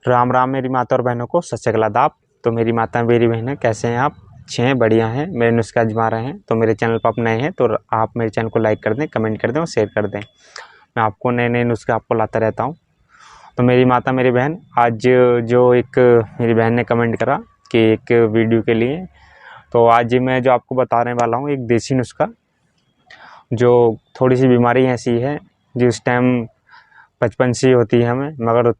राम राम मेरी माता और बहनों को, सत श्री अकाल। तो मेरी माता मेरी बहनें कैसे हैं आप? अच्छे हैं, बढ़िया हैं, मेरे नुस्खे आजमा रहे हैं। तो मेरे चैनल पर आप नए हैं तो आप मेरे चैनल को लाइक कर दें, कमेंट कर दें और शेयर कर दें। मैं आपको नए नए नुस्खे आपको लाता रहता हूँ। तो मेरी माता मेरी बहन, आज जो एक मेरी बहन ने कमेंट करा कि एक वीडियो के लिए, तो आज मैं जो आपको बताने वाला हूँ एक देसी नुस्खा, जो थोड़ी सी बीमारी ऐसी है जो इस टाइम बचपन से ही होती है हमें, मगर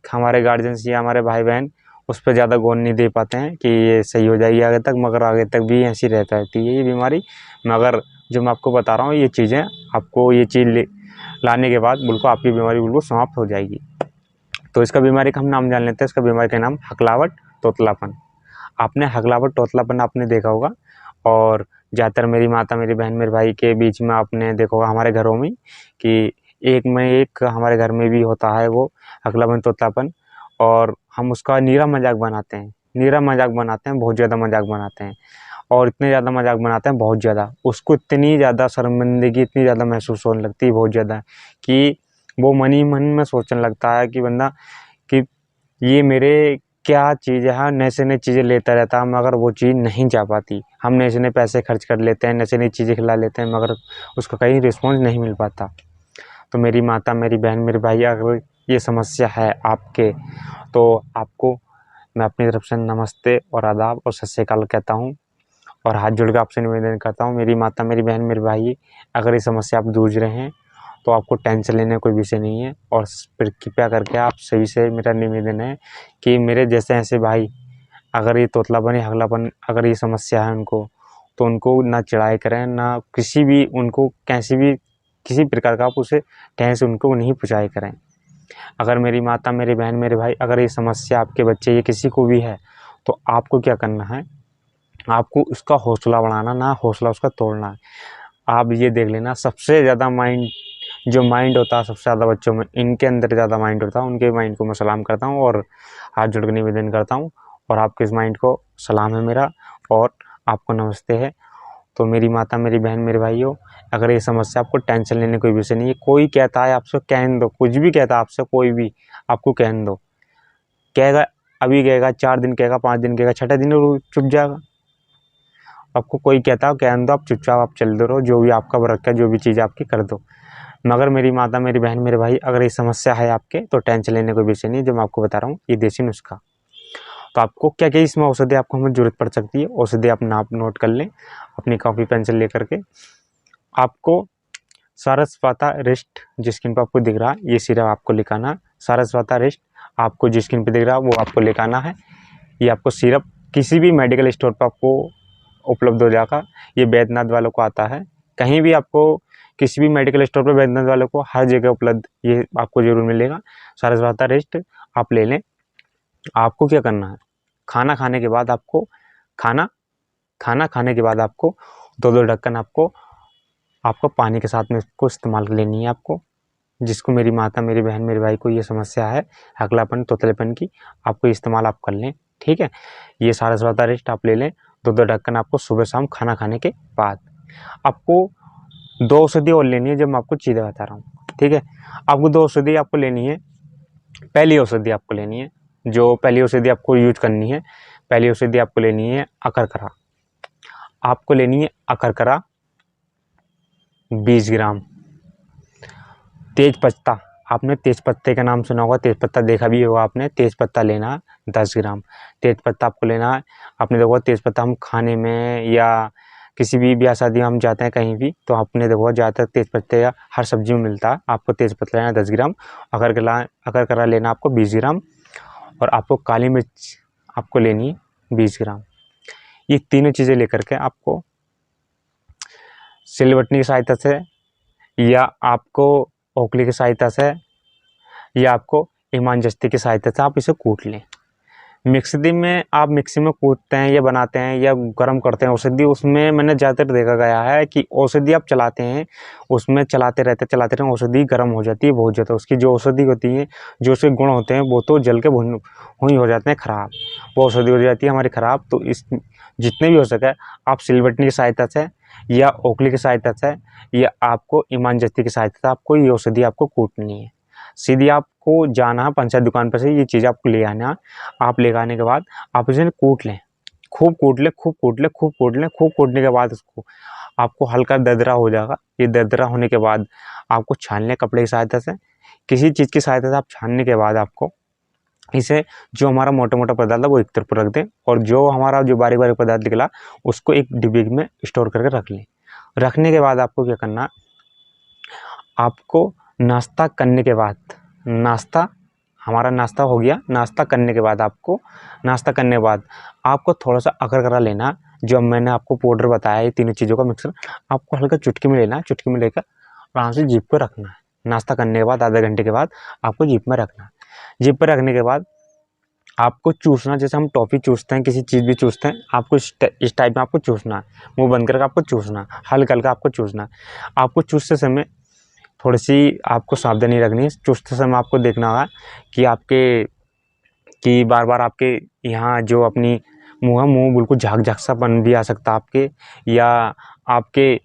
हमारे गार्जियंस या हमारे भाई बहन उस पर ज़्यादा गौर नहीं दे पाते हैं कि ये सही हो जाएगी आगे तक, मगर आगे तक भी ऐसी रहती है ये बीमारी। मगर जो मैं आपको बता रहा हूँ ये चीज़ें, आपको ये चीज़ लाने के बाद बिल्कुल आपकी बीमारी बिल्कुल समाप्त हो जाएगी। तो इसका बीमारी का हम नाम जान लेते हैं। इसका बीमारी का नाम हकलावट तोतलापन। आपने हकलावट तोतलापन आपने देखा होगा, और ज़्यादातर मेरी माता मेरी बहन मेरे भाई के बीच में आपने देखा होगा हमारे घरों में कि एक हमारे घर में भी होता है वो हकलापन तोतलापन। और हम उसका नीरा मजाक बनाते हैं, बहुत ज़्यादा मजाक बनाते हैं, और इतने ज़्यादा मजाक बनाते हैं, बहुत ज़्यादा। उसको इतनी ज़्यादा शर्मिंदगी इतनी ज़्यादा महसूस होने लगती है, बहुत ज़्यादा, कि वो मन ही मन में सोचने लगता है कि बंदा कि ये मेरे क्या चीज़ है, नए से नई चीज़ें लेता रहता है मगर वो चीज़ नहीं जा पाती। हम नए से नए पैसे खर्च कर लेते हैं, नए से नई चीज़ें खिला लेते हैं, मगर उसका कहीं रिस्पॉन्स नहीं मिल पाता। तो मेरी माता मेरी बहन मेरे भाई, अगर ये समस्या है आपके, तो आपको मैं अपनी तरफ से नमस्ते और आदाब और सत श्री अकाल कहता हूँ, और हाथ जोड़ के आपसे निवेदन करता हूँ। मेरी माता मेरी बहन मेरे भाई, अगर ये समस्या आप जूझ रहे हैं तो आपको टेंशन लेने का कोई विषय नहीं है। और फिर कृपया करके आप सभी से मेरा निवेदन है कि मेरे जैसे ऐसे भाई, अगर ये तोतलापन या हगलापन अगर ये समस्या है उनको, तो उनको ना चिढ़ाई करें, ना किसी भी उनको कैसी भी किसी प्रकार का आप उसे ठेस उनको नहीं पहुँचाए करें। अगर मेरी माता मेरी बहन मेरे भाई, अगर ये समस्या आपके बच्चे या किसी को भी है, तो आपको क्या करना है, आपको उसका हौसला बढ़ाना, ना हौसला उसका तोड़ना है। आप ये देख लेना, सबसे ज़्यादा माइंड होता है सबसे ज़्यादा बच्चों में, इनके अंदर ज़्यादा माइंड होता है। उनके माइंड को मैं सलाम करता हूँ और हाथ जोड़ के निवेदन करता हूँ, और आपके इस माइंड को सलाम है मेरा, और आपको नमस्ते है। तो मेरी माता मेरी बहन मेरे भाइयों, अगर ये समस्या, आपको टेंशन लेने कोई विषय नहीं है। कोई कहता है आपसे कहने दो, कुछ भी कहता है आपसे कोई भी, आपको कहने दो। कहेगा अभी, कहेगा 4 दिन, कहेगा 5 दिन, कहेगा 6ठे दिन वो चुप जाएगा। आपको कोई कहता है कहने दो, आप चुपचाप आप चलते रहो, जो भी आपका वर्क है, जो भी चीज़ आपकी कर दो। मगर मेरी माता मेरी बहन मेरे भाई, अगर ये समस्या है आपके, तो टेंशन लेने कोई विषय नहीं है। जो मैं आपको बता रहा हूँ ये देसी नुस्खा, तो आपको क्या क्या इसमें औषधि आपको हमें ज़रूरत पड़ सकती है। औषधि आप नोट कर लें अपनी कॉपी पेंसिल लेकर के। आपको सारस्वता रिस्ट, जिस स्क्रीन पर आपको दिख रहा है, ये सिरप आपको लिखाना है। सारस्वता रिस्ट आपको जिस स्क्रीन पर दिख रहा है वो आपको लिखाना है। ये आपको सिरप किसी भी मेडिकल स्टोर पर आपको उपलब्ध हो जाएगा। ये वैद्यनाथ वालों को आता है, कहीं भी आपको किसी भी मेडिकल स्टोर पर वैद्यनाथ वालों को हर जगह उपलब्ध ये आपको ज़रूर मिलेगा। सारस्वता रिस्ट आप ले लें। आपको क्या करना है, खाना खाने के बाद आपको खाना खाने के बाद आपको 2-2 ढक्कन आपको पानी के साथ में इसको इस्तेमाल लेनी है आपको। जिसको मेरी माता मेरी बहन मेरे भाई को ये समस्या है हकलापन तोतलेपन की, आपको इस्तेमाल आप कर लें, ठीक है। ये सारस्वता रिस्ट आप ले लें, 2-2 ढक्कन आपको सुबह शाम खाना खाने के बाद। आपको 2 औषधि और लेनी है, जब मैं आपको चीज़ें बता रहा हूँ, ठीक है। आपको 2 औषधि आपको लेनी है। पहली औषधि आपको लेनी है, जो पहली औषधि आपको यूज करनी है, पहली औषधि आपको लेनी है अकरकरा। आपको लेनी है अकरकरा 20 ग्राम। तेज पत्ता, आपने तेज पत्ते का नाम सुना होगा, तेज पत्ता देखा भी होगा आपने। तेज पत्ता लेना है 10 ग्राम। तेज पत्ता आपको लेना है। आपने देखो तेज पत्ता हम खाने में या किसी भी ब्याह शादी में हम जाते हैं कहीं भी, तो आपने देखो ज़्यादातर तेज पत्ते या हर सब्जी में मिलता है। आपको तेज पत्ता लेना 10 ग्राम। अकरकरा लेना आपको 20 ग्राम, और आपको काली मिर्च आपको लेनी है 20 ग्राम। ये तीनों चीज़ें लेकर के आपको सिलबट्टी की सहायता से, या आपको ओखली की सहायता से, या आपको इमामजस्ती की सहायता से आप इसे कूट लें। मिक्सी में आप मिक्सी में कूटते हैं या बनाते हैं या गर्म करते हैं औषधि, उसमें मैंने ज़्यादातर देखा गया है कि औषधि आप चलाते हैं, उसमें चलाते रहते औषधि गर्म हो जाती है बहुत ज़्यादा। उसकी जो औषधि होती है, जो उसके गुण होते हैं, वो तो जल के हुई हो जाते हैं ख़राब, वो औषधि हो जाती है हमारी ख़राब। तो इस जितने भी हो सके आप सिलबट्टी की सहायता से या ओखली की सहायता से या आपको इमामजस्ती की सहायता से आपको ये औषधि आपको कूटनी है। सीधी आप आपको जाना है पंचायत दुकान पर से ये चीज़ आपको ले आना है। आप ले आने के बाद आप इसे कूट लें, खूब कूट लें, खूब कूट लें, खूब कूट लें। खूब कूटने के बाद उसको आपको हल्का दरदरा हो जाएगा। ये दरदरा होने के बाद आपको छान लें कपड़े की सहायता से, किसी चीज़ की सहायता से आप छानने के बाद आपको इसे जो हमारा मोटा मोटा पदार्थ है वो एक तरफ रख दें, और जो हमारा जो बारीक बारीक पदार्थ निकला उसको एक डिब्बे में स्टोर करके रख लें। रखने के बाद आपको क्या करना, आपको नाश्ता करने के बाद, नाश्ता हमारा नाश्ता हो गया, नाश्ता करने के बाद आपको थोड़ा सा अकरकरा लेना, जो मैंने आपको पाउडर बताया ये तीनों चीज़ों का मिक्सर आपको हल्का चुटकी में लेना है। चुटकी में लेकर आराम से जीभ पर रखना है। नाश्ता करने के बाद आधे घंटे के बाद आपको जीभ में रखना है। जीभ पर रखने के बाद आपको चूसना, जैसे हम टॉफ़ी चूसते हैं, किसी चीज़ भी चूसते हैं, आपको इस टाइप में आपको चूसना है। मुँह बंद करके आपको चूसना है, हल्का हल्का आपको चूसना है। आपको चूसते समय थोड़ी सी आपको सावधानी रखनी है। चूसते समय आपको देखना होगा कि बार बार आपके यहाँ जो अपनी मुँह बिल्कुल झाग सापन भी आ सकता है आपके, या आपके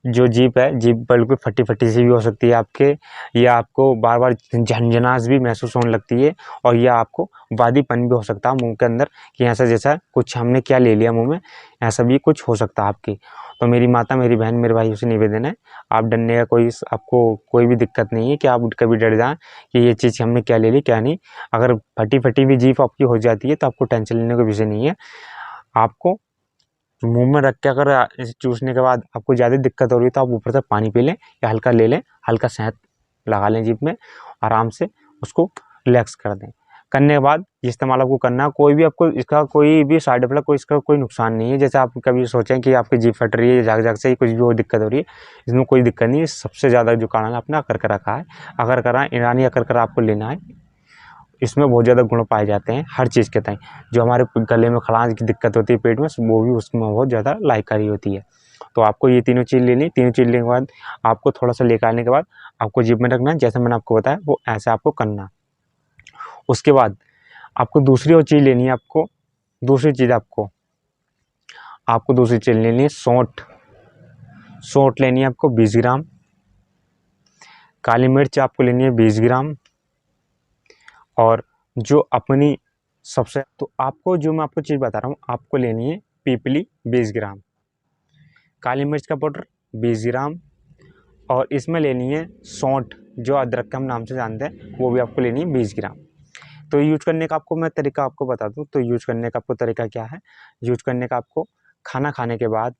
जो जीभ है, जीभ बिल्कुल फटी फटी सी भी हो सकती है आपके, या आपको बार बार झंझनाहट भी महसूस होने लगती है, और या आपको वादीपन भी हो सकता है मुंह के अंदर कि ऐसा जैसा कुछ हमने क्या ले लिया मुंह में, ऐसा भी कुछ हो सकता है आपकी। तो मेरी माता, मेरी बहन, मेरे भाई से निवेदन है, आप डरने का आपको कोई भी दिक्कत नहीं है कि आप कभी डर जाएं कि ये चीज़ हमने क्या ले ली क्या नहीं। अगर फटी फटी भी जीभ आपकी हो जाती है तो आपको टेंशन लेने का विषय नहीं है। आपको मुंह में रख के अगर इसे चूसने के बाद आपको ज़्यादा दिक्कत हो रही है तो आप ऊपर से पानी पी लें या हल्का ले लें, हल्का शहद लगा लें जीभ में, आराम से उसको रिलैक्स कर दें। करने के बाद ये इस्तेमाल आपको करना है, कोई भी आपको इसका कोई भी साइड इफेक्ट, कोई इसका कोई नुकसान नहीं है। जैसे आप कभी सोचें कि आपकी जीभ फट रही है, झाग झाग से ही कुछ भी वो दिक्कत हो रही है, इसमें कोई दिक्कत नहीं है। सबसे ज़्यादा जो कारण है अपना अकरकरा रखा है, अकरकरा ईरानी अकरकरा आपको लेना है। इसमें बहुत ज़्यादा गुण पाए जाते हैं हर चीज़ के तय। जो हमारे गले में खड़ास की दिक्कत होती है पेट में, वो भी उसमें बहुत ज़्यादा लाभकारी होती है। तो आपको ये तीनों चीज़ लेनी, तीनों चीज़ लेने के बाद आपको थोड़ा सा निकालने के बाद आपको जीभ में रखना है, जैसे मैंने आपको बताया वो ऐसे आपको करना। उसके बाद आपको दूसरी और चीज़ लेनी है, दूसरी चीज़ लेनी है सौंठ। सौंठ लेनी है आपको 20 ग्राम। काली मिर्च आपको लेनी है 20 ग्राम। और जो अपनी सबसे, तो आपको जो मैं आपको चीज़ बता रहा हूँ, आपको लेनी है पीपली 20 ग्राम, काली मिर्च का पाउडर 20 ग्राम, और इसमें लेनी है सौंठ, जो अदरक के हम नाम से जानते हैं, वो भी आपको लेनी है 20 ग्राम। तो यूज करने का आपको मैं तरीका आपको बता दूं, तो यूज करने का आपको तरीका क्या है। यूज करने का आपको खाना खाने के बाद,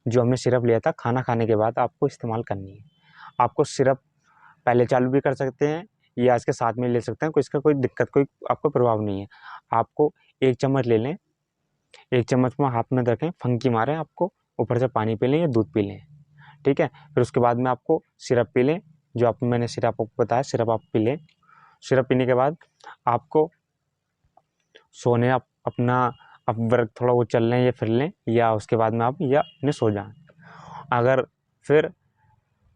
जो हमने सिरप लिया था, खाना खाने के बाद आपको इस्तेमाल करनी है। आपको सिरप पहले चालू भी कर सकते हैं या इसके साथ में ले सकते हैं, कोई इसका कोई दिक्कत, कोई आपको प्रभाव नहीं है। आपको 1 चम्मच ले लें, 1 चम्मच में हाथ में रखें, फंकी मारें, आपको ऊपर से पानी पी लें या दूध पी लें, ठीक है। फिर उसके बाद में आपको सिरप पी लें, जो मैंने सिरप आपको बताया, सिरप आप पी लें। सिरप पीने के बाद आपको सोने अपना आप वर्क थोड़ा वो चल लें या फिर लें, या उसके बाद में आप या अपने सो जाएं। अगर फिर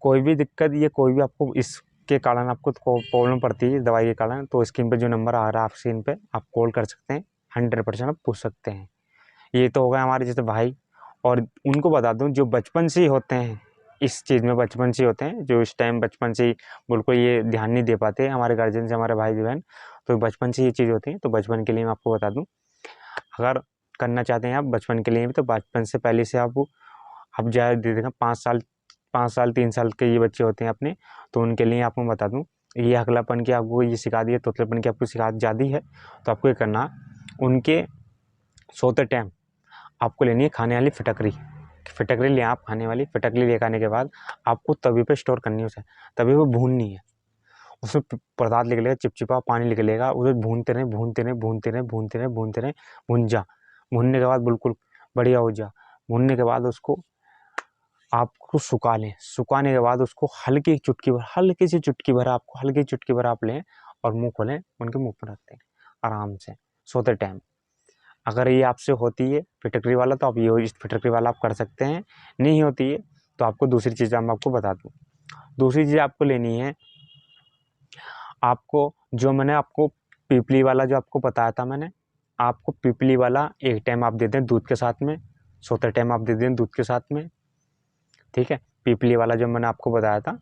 कोई भी दिक्कत या कोई भी आपको इसके कारण आपको प्रॉब्लम पड़ती है दवाई के कारण, तो स्क्रीन पे जो नंबर आ रहा है आप स्क्रीन पे आप कॉल कर सकते हैं, 100% आप पूछ सकते हैं। ये तो हो गए हमारे जैसे भाई। और उनको बता दूं जो बचपन से ही होते हैं इस चीज़ में, बचपन से ही होते हैं, जो इस टाइम बचपन से ही बिल्कुल ये ध्यान नहीं दे पाते हमारे गार्जियन से, हमारे भाई बहन, तो बचपन से ये चीज़ होती है। तो बचपन के लिए मैं आपको बता दूं, अगर करना चाहते हैं आप बचपन के लिए भी, तो बचपन से पहले से आप ज़्यादा दे देगा 5 साल 3 साल के ये बच्चे होते हैं अपने, तो उनके लिए आपको बता दूं, ये हकलापन की आपको ये सिखा दी है, तोतलापन की आपको सिखा दी है, तो आपको ये करना, उनके सोते टाइम आपको लेनी है खाने वाली फिटकरी। फिटकरी ले आप खाने वाली फिटकरी ले आने के बाद आपको तवे पे स्टोर करनी है, उसे तवे पे भूननी है। उसमें पदार्थ निकलेगा, चिपचिपा पानी निकलेगा, उसे भूनते रहें भूनते रहें भूनते रहें भूनते रहें भूनते रहें, भून जा। भूनने के बाद बिल्कुल बढ़िया हो जा। भूनने के बाद उसको आपको सुखा लें। सुखाने के बाद उसको हल्की चुटकी भर, हल्की सी चुटकी भर आपको, हल्की चुटकी भर आप लें और मुंह खोलें, उनके मुंह पर रखते हैं आराम से सोते टाइम। अगर ये आपसे होती है फिटकरी वाला, तो आप ये फिटकरी वाला आप कर सकते हैं। नहीं होती है तो आपको दूसरी चीज़ मैं आपको बता दूँ। दूसरी चीज़ आपको लेनी है, आपको जो मैंने आपको पीपली वाला जो आपको बताया था मैंने, आपको पीपली वाला एक टाइम आप दे दें दूध के साथ में, सोते टाइम आप दे दें दूध के साथ में, ठीक है। पीपली वाला जो मैंने आपको बताया था,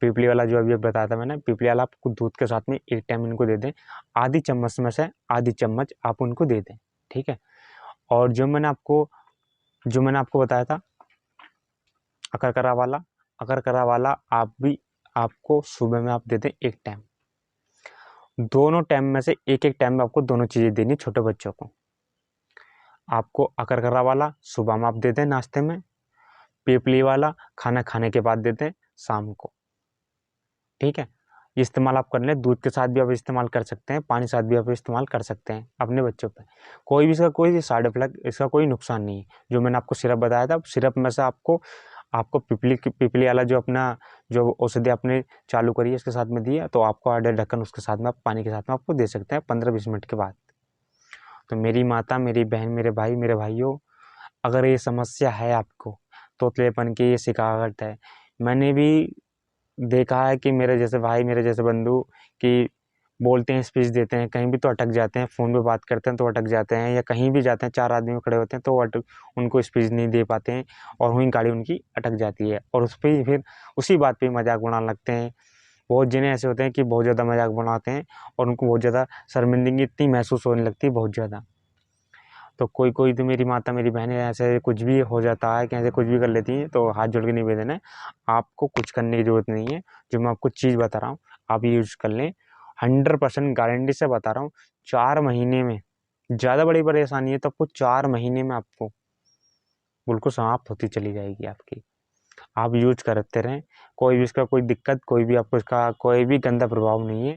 पीपली वाला जो अभी बताया था मैंने, पीपली वाला आपको दूध के साथ में एक टाइम इनको दे दें, आधी चम्मच में से आधी चम्मच आप उनको दे दें, ठीक है। और जो मैंने आपको बताया था अकरकरा वाला आपको सुबह में आप दे दें एक टाइम। दोनों टाइम में से एक एक टाइम में आपको दोनों चीज़ें देनी छोटे बच्चों को। आपको अकरकरा वाला सुबह में आप दे दें नाश्ते में, पीपली वाला खाना खाने के बाद दे दें शाम को, ठीक है। ये इस्तेमाल आप कर लें, दूध के साथ भी आप इस्तेमाल कर सकते हैं, पानी के साथ भी आप इस्तेमाल कर सकते हैं अपने बच्चों पे। कोई भी इसका कोई साइड इफेक्ट, इसका कोई नुकसान नहीं है। जो मैंने आपको सिरप बताया था, सिरप में से आपको पीपली वाला जो औषधि आपने चालू करी है इसके साथ में दिया, तो आपको आधे ढक्कन उसके साथ में आप पानी के साथ में आपको दे सकते हैं 15-20 मिनट के बाद। तो मेरी माता, मेरी बहन, मेरे भाई, मेरे भाइयों, अगर ये समस्या है आपको, तोतलेपन की, ये शिकायत है, मैंने भी देखा है कि मेरे जैसे भाई, मेरे जैसे बंधु कि बोलते हैं, स्पीच देते हैं, कहीं भी तो अटक जाते हैं, फ़ोन पे बात करते हैं तो अटक जाते हैं, या कहीं भी जाते हैं 4 आदमी खड़े होते हैं तो उनको स्पीच नहीं दे पाते हैं, और वहीं गाड़ी उनकी अटक जाती है, और उस पर फिर उसी बात पे मजाक बनाने लगते हैं। बहुत जने ऐसे होते हैं कि बहुत ज़्यादा मजाक बनाते हैं, और उनको बहुत ज़्यादा शर्मिंदगी इतनी महसूस होने लगती है, बहुत ज़्यादा। तो कोई कोई तो मेरी माता, मेरी बहनें ऐसे कुछ भी हो जाता है कि ऐसे कुछ भी कर लेती हैं, तो हाथ जोड़ के निवेदन है, आपको कुछ करने की ज़रूरत नहीं है। जो मैं आपको चीज़ बता रहा हूँ आप ये यूज़ कर लें, 100% गारंटी से बता रहा हूँ। 4 महीने में, ज़्यादा बड़ी परेशानी है तो आपको 4 महीने में आपको बिल्कुल समाप्त होती चली जाएगी आपकी। आप यूज़ करते रहें, कोई भी इसका कोई दिक्कत, कोई भी आपको इसका कोई भी गंदा प्रभाव नहीं है।